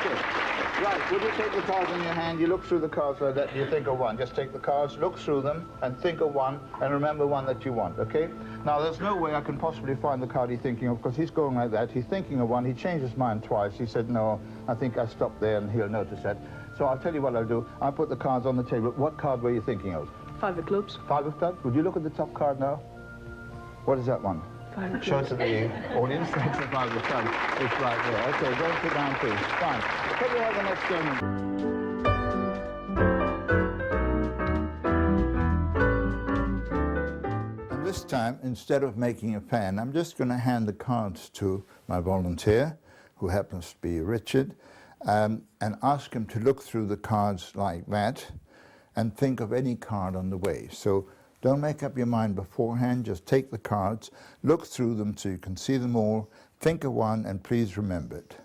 it. Right, would you take the cards in your hand? You look through the cards like that, you think of one. Just take the cards, look through them, and think of one, and remember one that you want, okay? Now, there's no way I can possibly find the card he's thinking of, because he's going like that. He's thinking of one. He changed his mind twice. He said, no, I think I stopped there, and he'll notice that. So I'll tell you what I'll do. I'll put the cards on the table. What card were you thinking of? 5 of clubs. 5 of clubs? Would you look at the top card now? What is that one? 5 of Show it clubs. to the audience. That's the 5 of clubs. It's right there. Okay, go and sit down, please. Fine. Can we have the next game? And this time, instead of making a fan, I'm just going to hand the cards to my volunteer, who happens to be Richard, and ask him to look through the cards like that and think of any card on the way. So don't make up your mind beforehand, just take the cards, look through them so you can see them all, think of one, and please remember it.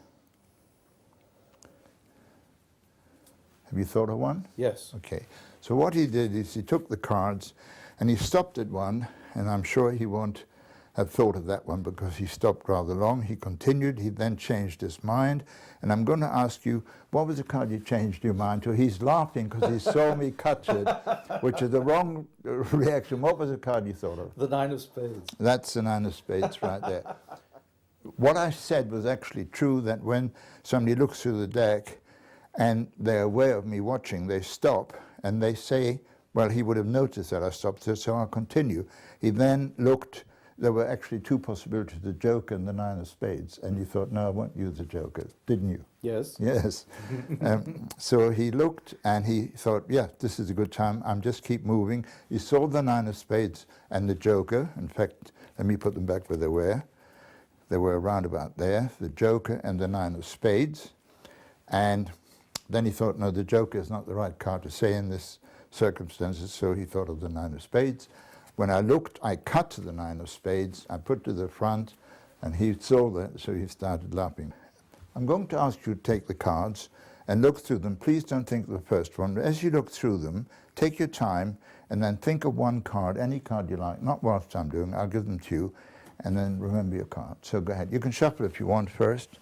Have you thought of one? Yes. Okay. So what he did is he took the cards and he stopped at one, and I'm sure he won't have thought of that one because he stopped rather long. He continued, he then changed his mind, and I'm going to ask you, what was the card you changed your mind to? He's laughing because he saw me cut it, which is the wrong reaction. What was the card you thought of? The 9 of spades. That's the 9 of spades right there. What I said was actually true, that when somebody looks through the deck and they're aware of me watching, they stop and they say, well, he would have noticed that I stopped there, so I'll continue. He then looked. There were actually 2 possibilities, the Joker and the 9 of spades, and you thought, no, I won't use the Joker, didn't you? Yes. Yes. So he looked and he thought, yeah, this is a good time, I'm just keep moving. He saw the 9 of spades and the Joker. In fact, let me put them back where they were. They were around about there, the Joker and the 9 of spades. And then he thought, no, the Joker is not the right card to say in this circumstances, so he thought of the 9 of spades. When I looked, I cut to the 9 of spades, I put to the front, and he saw that, so he started laughing. I'm going to ask you to take the cards and look through them. Please don't think of the first one. As you look through them, take your time, and then think of one card, any card you like, not whilst I'm doing, I'll give them to you, and then remember your card. So go ahead. You can shuffle if you want first.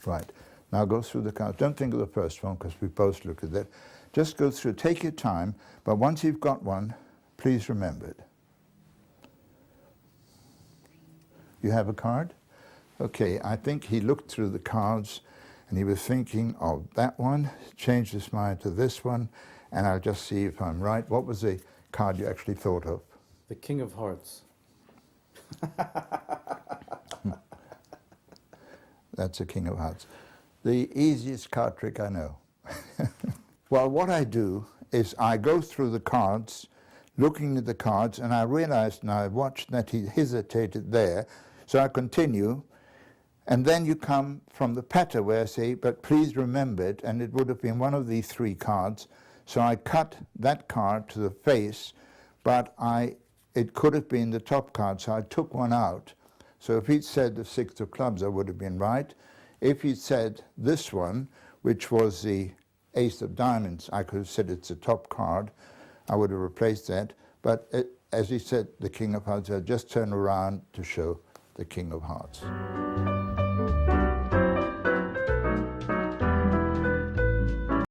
Right. Now go through the cards. Don't think of the first one, because we both looked at that. Just go through, take your time, but once you've got one, please remember it. You have a card? Okay, I think he looked through the cards and he was thinking of that one, changed his mind to this one, and I'll just see if I'm right. What was the card you actually thought of? The King of Hearts. That's a King of Hearts. The easiest card trick I know. Well, what I do is I go through the cards, looking at the cards, and I realized, and I watched that he hesitated there, so I continue, and then you come from the patter where I say, but please remember it, and it would have been one of these 3 cards, so I cut that card to the face, but it could have been the top card, so I took one out. So if he'd said the 6 of clubs, I would have been right. If he'd said this one, which was the Ace of diamonds, I could have said it's the top card. I would have replaced that, but as he said, the King of Hearts, I just turned around to show the King of Hearts.